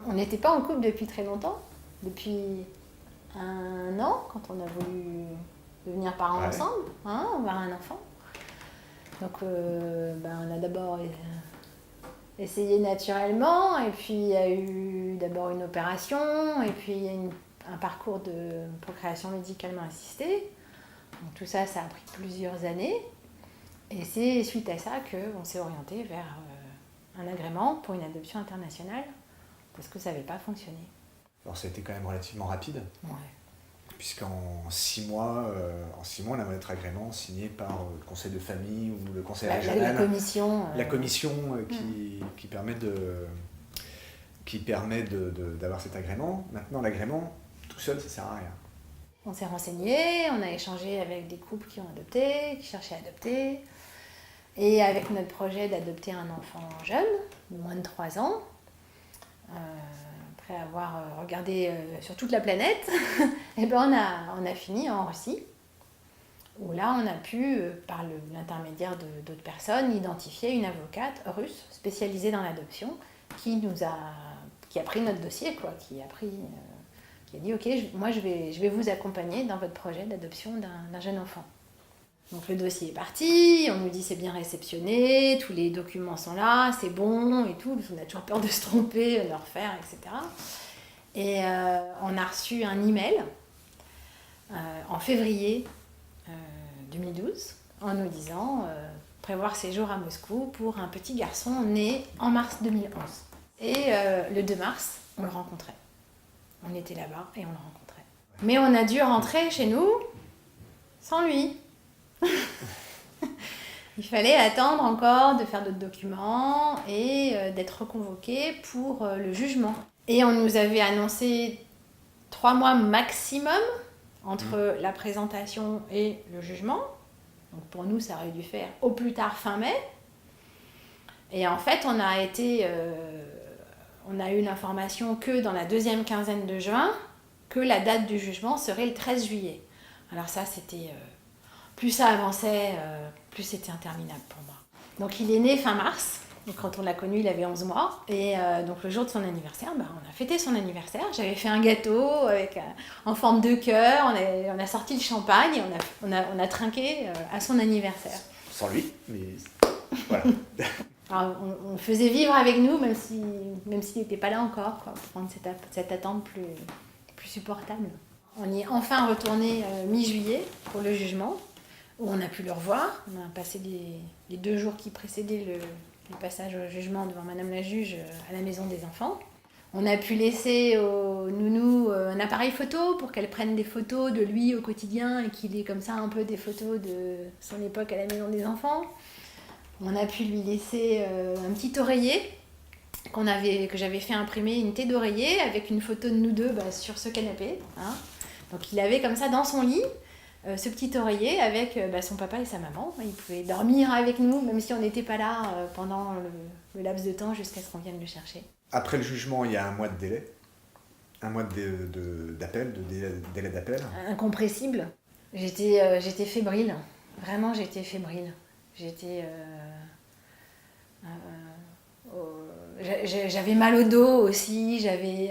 On n'était pas en couple depuis très longtemps, depuis 1 an, quand on a voulu devenir parents ensemble, avoir un enfant. Donc on a d'abord essayé naturellement, et puis il y a eu d'abord une opération, et puis il y a un parcours de procréation médicalement assistée. Donc tout ça, ça a pris plusieurs années. Et c'est suite à ça qu'on s'est orienté vers un agrément pour une adoption internationale, parce que ça n'avait pas fonctionné. Alors ça a été quand même relativement rapide, Ouais. puisqu'en 6 mois, on a notre agrément signé par le conseil de famille ou le conseil régional. La commission. La commission qui permet d'avoir cet agrément. Maintenant, l'agrément, tout seul, ça ne sert à rien. On s'est renseigné, on a échangé avec des couples qui ont adopté, qui cherchaient à adopter. Et avec notre projet d'adopter un enfant jeune, de moins de 3 ans, après avoir regardé sur toute la planète, et on a fini en Russie, où là on a pu, par l'intermédiaire d'autres personnes, identifier une avocate russe spécialisée dans l'adoption qui a pris notre dossier, qui a dit ok, moi je vais vous accompagner dans votre projet d'adoption d'un jeune enfant. Donc le dossier est parti, on nous dit c'est bien réceptionné, tous les documents sont là, c'est bon et tout, on a toujours peur de se tromper, de le refaire, etc. Et on a reçu un email en février 2012 en nous disant prévoir séjour à Moscou pour un petit garçon né en mars 2011. Et le 2 mars, on le rencontrait. On était là-bas et on le rencontrait. Mais on a dû rentrer chez nous sans lui. Il fallait attendre encore de faire d'autres documents et d'être reconvoqué pour le jugement. Et on nous avait annoncé 3 mois maximum entre la présentation et le jugement. Donc pour nous, ça aurait dû faire au plus tard fin mai. Et en fait, on a eu l'information que dans la 2e quinzaine de juin, que la date du jugement serait le 13 juillet. Alors ça, c'était... plus ça avançait, plus c'était interminable pour moi. Donc il est né fin mars. Donc quand on l'a connu, il avait 11 mois. Et donc le jour de son anniversaire, on a fêté son anniversaire. J'avais fait un gâteau en forme de cœur. On a sorti le champagne et on a trinqué à son anniversaire. Sans lui, mais voilà. Alors, on faisait vivre avec nous, même s'il n'était pas là encore, pour rendre cette attente plus supportable. On y est enfin retourné mi-juillet pour le jugement, où on a pu le revoir. On a passé les 2 jours qui précédaient le passage au jugement devant Madame la juge à la maison des enfants. On a pu laisser au nounou un appareil photo pour qu'elle prenne des photos de lui au quotidien et qu'il ait comme ça un peu des photos de son époque à la maison des enfants. On a pu lui laisser un petit oreiller que j'avais fait imprimer, une thé d'oreiller avec une photo de nous deux sur ce canapé. Donc il avait comme ça dans son lit ce petit oreiller avec son papa et sa maman. Il pouvait dormir avec nous, même si on n'était pas là pendant le laps de temps jusqu'à ce qu'on vienne le chercher. Après le jugement, il y a 1 mois de délai. 1 mois de délai d'appel. Incompressible. J'étais fébrile. Vraiment, j'étais fébrile. J'avais mal au dos aussi. J'avais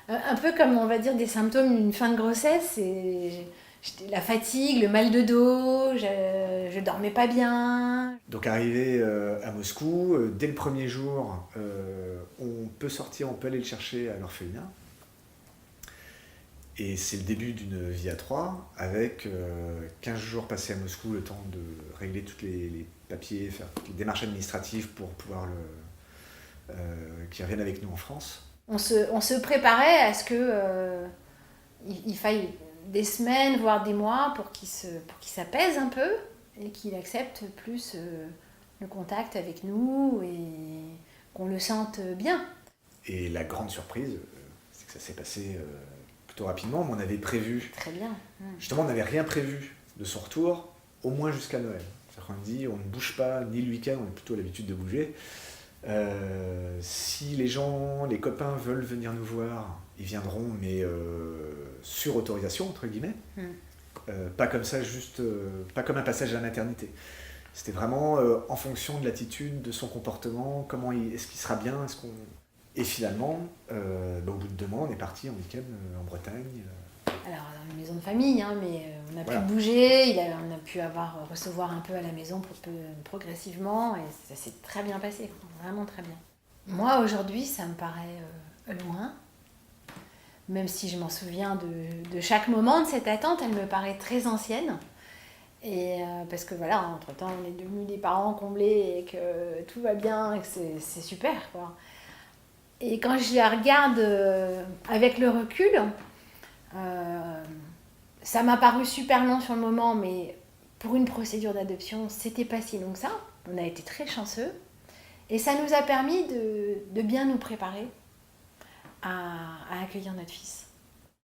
un peu comme, on va dire, des symptômes d'une fin de grossesse. La fatigue, le mal de dos, je dormais pas bien. Donc arrivé à Moscou, dès le premier jour, on peut aller le chercher à l'orphelinat. Et c'est le début d'une vie à 3, avec 15 jours passés à Moscou, le temps de régler tous les papiers, faire toutes les démarches administratives pour pouvoir qu'il revienne avec nous en France. On se préparait à ce qu'il faille des semaines, voire des mois pour qu'il s'apaise un peu et qu'il accepte plus le contact avec nous et qu'on le sente bien. Et la grande surprise, c'est que ça s'est passé plutôt rapidement, mais on avait prévu... Très bien. Justement, on n'avait rien prévu de son retour, au moins jusqu'à Noël. C'est-à-dire qu'on dit, on ne bouge pas, ni le week-end, on a plutôt l'habitude de bouger. Si les copains veulent venir nous voir, ils viendront, mais sur autorisation, entre guillemets. Pas comme ça, pas comme un passage à la maternité. C'était vraiment en fonction de l'attitude, de son comportement, est-ce qu'il sera bien, Et finalement, au bout de 2 mois, on est parti en week-end en Bretagne. Alors, dans une maison de famille, hein, mais on a Voilà. pu bouger, on a pu recevoir un peu à la maison progressivement, et ça s'est très bien passé, vraiment très bien. Moi, aujourd'hui, ça me paraît loin, même si je m'en souviens de chaque moment de cette attente, elle me paraît très ancienne. Et parce que voilà, entre-temps, on est devenus des parents comblés et que tout va bien et que c'est super, quoi. Et quand je la regarde avec le recul, ça m'a paru super long sur le moment, mais pour une procédure d'adoption, c'était pas si long que ça. On a été très chanceux. Et ça nous a permis de bien nous préparer à accueillir notre fils.